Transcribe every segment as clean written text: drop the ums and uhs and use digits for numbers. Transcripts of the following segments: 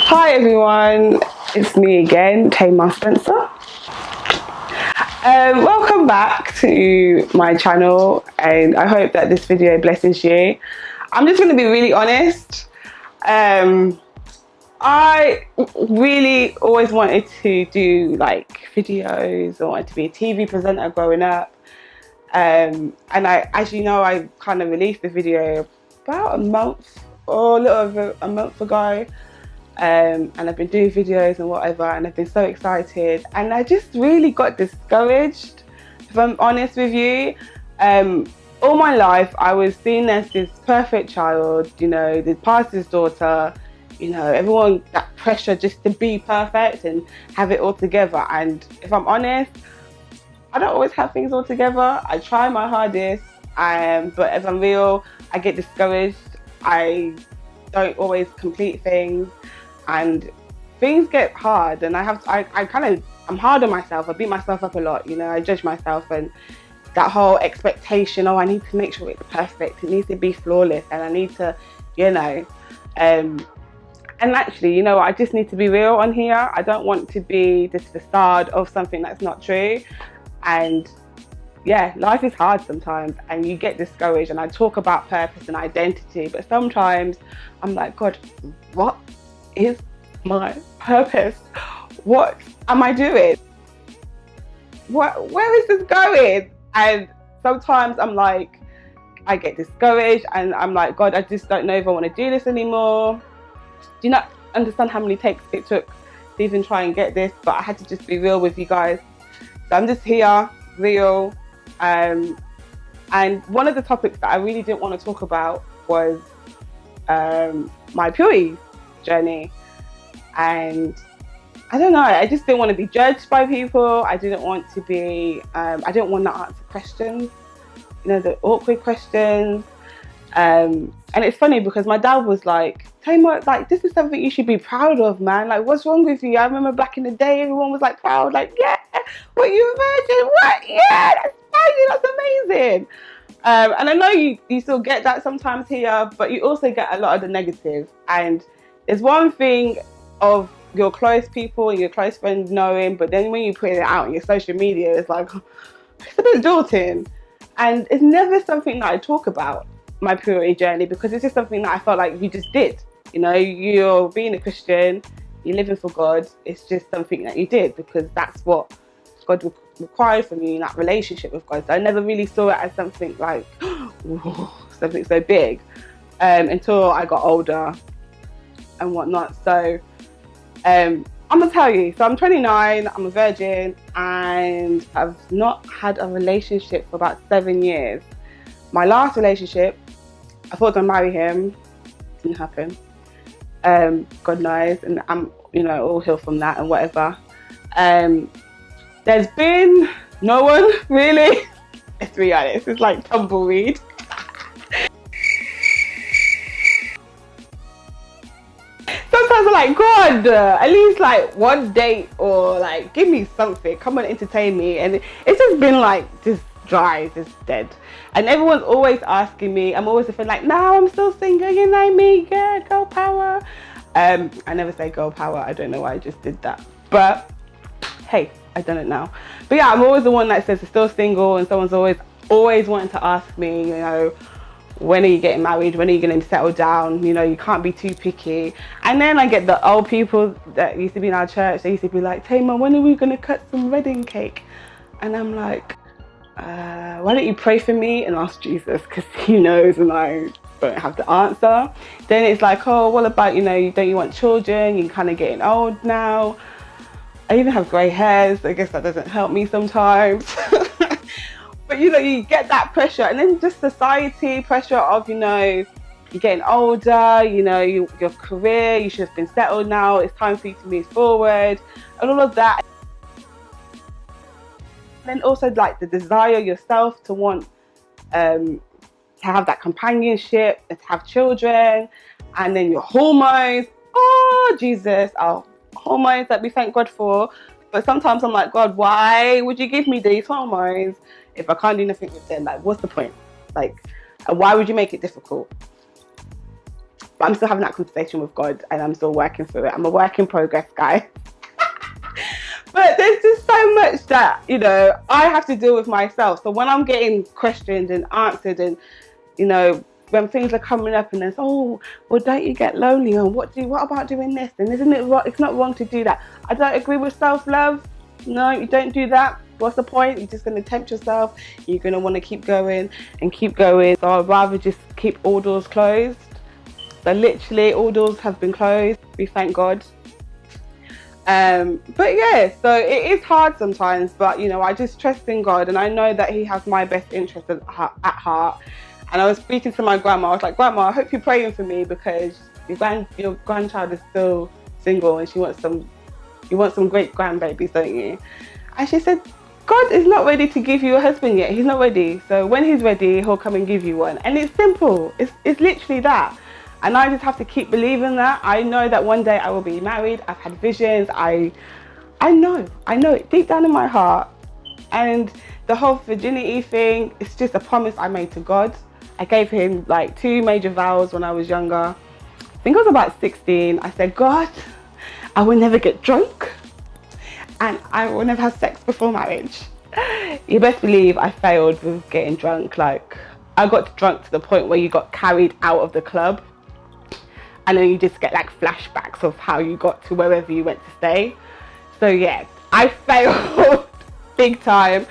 Hi everyone, it's me again, Tamar Spencer. Welcome back to my channel, and I hope that this video blesses you. I'm just going to be really honest. I really always wanted to do like videos, or wanted to be a TV presenter growing up. And as you know, I kind of released the video about a month or a little over a month ago. And I've been doing videos and whatever, and I've been so excited, and I just really got discouraged, if I'm honest with you. All my life I was seen as this perfect child, you know, the pastor's daughter, you know, everyone, that pressure just to be perfect and have it all together. And if I'm honest, I don't always have things all together. I try my hardest, but if I'm real, I get discouraged. I don't always complete things, and things get hard, and I'm hard on myself. I beat myself up a lot, you know. I judge myself, and that whole expectation, oh, I need to make sure it's perfect, it needs to be flawless, and I need to, you know, and actually, you know, I just need to be real on here. I don't want to be this facade of something that's not true. And yeah, life is hard sometimes, and you get discouraged, and I talk about purpose and identity, but sometimes I'm like, God, what is my purpose? What am I doing? Where is this going? And sometimes I'm like, I get discouraged, and I'm like, God, I just don't know if I want to do this anymore. Do you not understand how many takes it took to even try and get this? But I had to just be real with you guys. So I'm just here, real. And one of the topics that I really didn't want to talk about was my purity journey. And I don't know, I just didn't want to be judged by people. I didn't want to be, I didn't want to answer questions, you know, the awkward questions. And it's funny because my dad was like, Tamar, like, this is something you should be proud of, man. Like, what's wrong with you? I remember back in the day, everyone was like proud, like, yeah, what, you a virgin? What? Yeah, that's crazy, that's amazing. And I know you still get that sometimes here, but you also get a lot of the negative. And there's one thing of your close people and your close friends knowing, but then when you put it out on your social media, it's like, it's a bit daunting. And it's never something that I talk about, my purity journey, because it's just something that I felt like you just did. You know, you're being a Christian, you're living for God. It's just something that you did because that's what God required from you in that relationship with God. So I never really saw it as something like, something so big, until I got older and whatnot. So I'm gonna tell you, so I'm 29, I'm a virgin, and I've not had a relationship for about 7 years. My last relationship, I thought I'd marry him, didn't happen. God knows, and I'm, you know, all healed from that and whatever. There's been no one really, let's be honest, it's like tumbleweed. Sometimes I'm like, God, at least like one date, or like give me something, come on, entertain me. And it's just been like just dry, just dead. And everyone's always asking me, I'm always feeling like, no, I'm still single, you know me, yeah, girl power. I never say girl power, I don't know why I just did that, but hey, I done it now. But yeah, I'm always the one that says I'm still single, and someone's always wanting to ask me, you know, when are you getting married? When are you going to settle down? You know, you can't be too picky. And then I get the old people that used to be in our church. They used to be like, Tamar, when are we going to cut some wedding cake? And I'm like, why don't you pray for me and ask Jesus, because he knows and I don't have the answer. Then it's like, oh, what about, you know, don't you want children? You're kind of getting old now. I even have grey hairs. I guess that doesn't help me sometimes. But you know, you get that pressure, and then just society pressure of, you know, you're getting older, you know, your career, you should have been settled now, it's time for you to move forward, and all of that. And then also like the desire yourself to want to have that companionship, and to have children, and then your hormones. Oh Jesus, our hormones that we thank God for. But sometimes I'm like, God, why would you give me these hormones if I can't do nothing with them? Like, what's the point? Like, why would you make it difficult? But I'm still having that conversation with God, and I'm still working through it. I'm a work in progress, guy. But there's just so much that, you know, I have to deal with myself. So when I'm getting questioned and answered, and, you know, when things are coming up and there's, oh, well, don't you get lonely? And what about doing this? And isn't it wrong? It's not wrong to do that. I don't agree with self-love. No, you don't do that. What's the point? You're just going to tempt yourself. You're going to want to keep going and keep going. So I'd rather just keep all doors closed. So literally all doors have been closed. We thank God. But yeah, so it is hard sometimes, but, you know, I just trust in God, and I know that he has my best interest at heart. And I was speaking to my grandma. I was like, Grandma, I hope you're praying for me, because your grandchild is still single and you want some great grandbabies, don't you? And she said, God is not ready to give you a husband yet. He's not ready. So when he's ready, he'll come and give you one. And it's simple. It's literally that. And I just have to keep believing that. I know that one day I will be married. I've had visions. I know it deep down in my heart. And the whole virginity thing, it's just a promise I made to God. I gave him like 2 major vows when I was younger. I think I was about 16. I said, God, I will never get drunk, and I will never have sex before marriage. You best believe I failed with getting drunk. Like, I got drunk to the point where you got carried out of the club, and then you just get like flashbacks of how you got to wherever you went to stay. So yeah, I failed big time.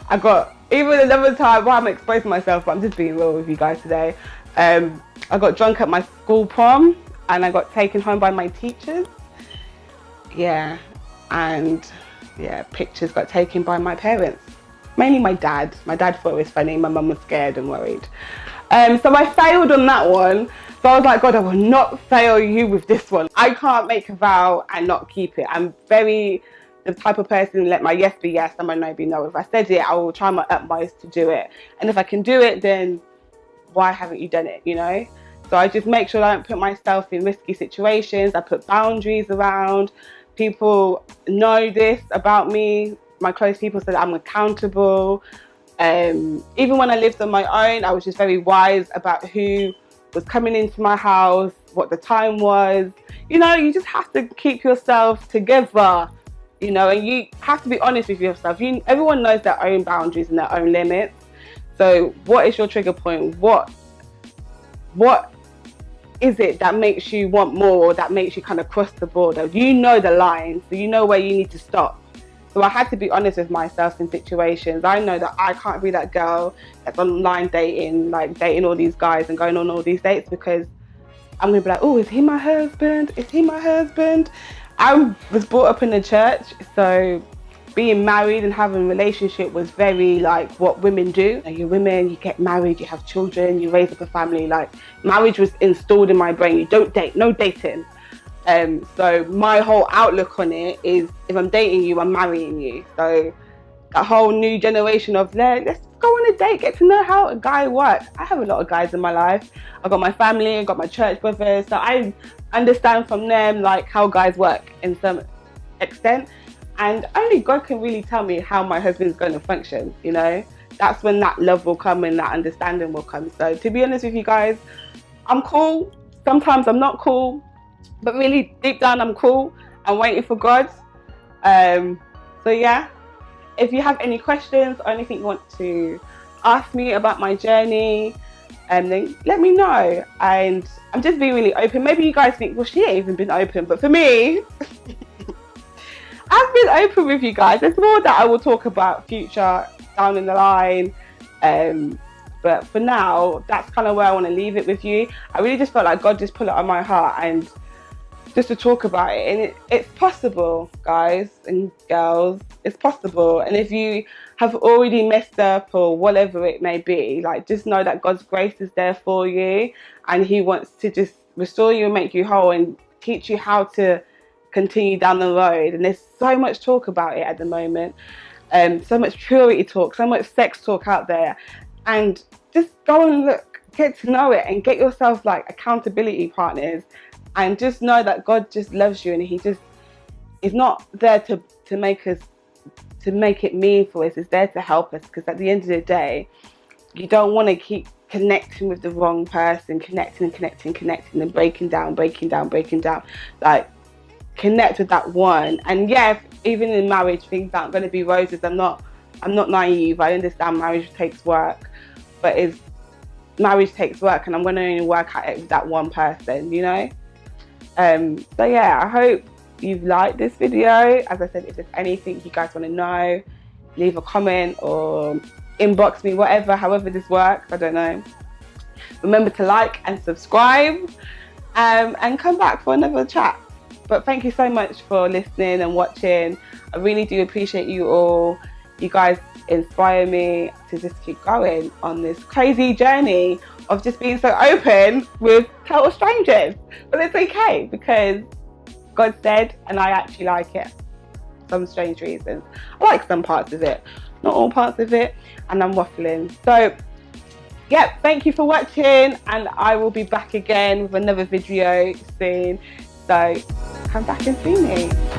I got, even another time, well, I'm exposing myself, but I'm just being real with you guys today. I got drunk at my school prom, and I got taken home by my teachers. Yeah, and yeah, pictures got taken by my parents. Mainly my dad. My dad thought it was funny. My mum was scared and worried. So I failed on that one. So I was like, God, I will not fail you with this one. I can't make a vow and not keep it. I'm very the type of person, let my yes be yes and my no be no. If I said it, I will try my utmost to do it. And if I can do it, then why haven't you done it, you know? So I just make sure I don't put myself in risky situations. I put boundaries around. People know this about me. My close people said I'm accountable. Even when I lived on my own, I was just very wise about who was coming into my house, what the time was. You know, you just have to keep yourself together, you know, and you have to be honest with yourself. Everyone knows their own boundaries and their own limits. So what is your trigger point? What is it that makes you want more, or that makes you kind of cross the border? You know the line, so you know where you need to stop. So I had to be honest with myself in situations. I know that I can't be that girl that's online dating, like dating all these guys and going on all these dates, because I'm going to be like, oh, is he my husband? Is he my husband? I was brought up in the church, so being married and having a relationship was very like what women do. You're women, you get married, you have children, you raise up a family. Like, marriage was installed in my brain. You don't date, no dating. So my whole outlook on it is, if I'm dating you, I'm marrying you. So that whole new generation of let's go on a date, get to know how a guy works. I have a lot of guys in my life. I've got my family, I've got my church brothers, so I understand from them like how guys work in some extent. And only God can really tell me how my husband's going to function, you know? That's when that love will come and that understanding will come. So to be honest with you guys, I'm cool. Sometimes I'm not cool, but really deep down I'm cool. I'm waiting for God. So yeah, if you have any questions or anything you want to ask me about my journey, then let me know. And I'm just being really open. Maybe you guys think, well, she ain't even been open, but for me, I've been open with you guys. There's more that I will talk about future down in the line. But for now, that's kind of where I want to leave it with you. I really just felt like God just put it on my heart and just to talk about it. And it's possible, guys and girls. It's possible. And if you have already messed up or whatever it may be, like, just know that God's grace is there for you. And he wants to just restore you and make you whole and teach you how to continue down the road. And there's so much talk about it at the moment, so much purity talk, so much sex talk out there, and just go and look, get to know it, and get yourself like accountability partners, and just know that God just loves you, and he just is not there to make us, to make it mean for us. It's there to help us, because at the end of the day, you don't want to keep connecting with the wrong person, connecting, and breaking down. Like, connect with that one. And yeah, even in marriage, things aren't going to be roses. I'm not naive. I understand marriage takes work, but marriage takes work, and I'm going to only work at it with that one person, you know. So yeah, I hope you've liked this video. As I said, if there's anything you guys want to know, leave a comment or inbox me, however this works, I don't know. Remember to like and subscribe, and come back for another chat. But thank you so much for listening and watching. I really do appreciate you all. You guys inspire me to just keep going on this crazy journey of just being so open with total strangers. But it's okay, because God said, and I actually like it. Some strange reasons. I like some parts of it, not all parts of it, and I'm waffling. So yeah, thank you for watching, and I will be back again with another video soon. So come back and see me.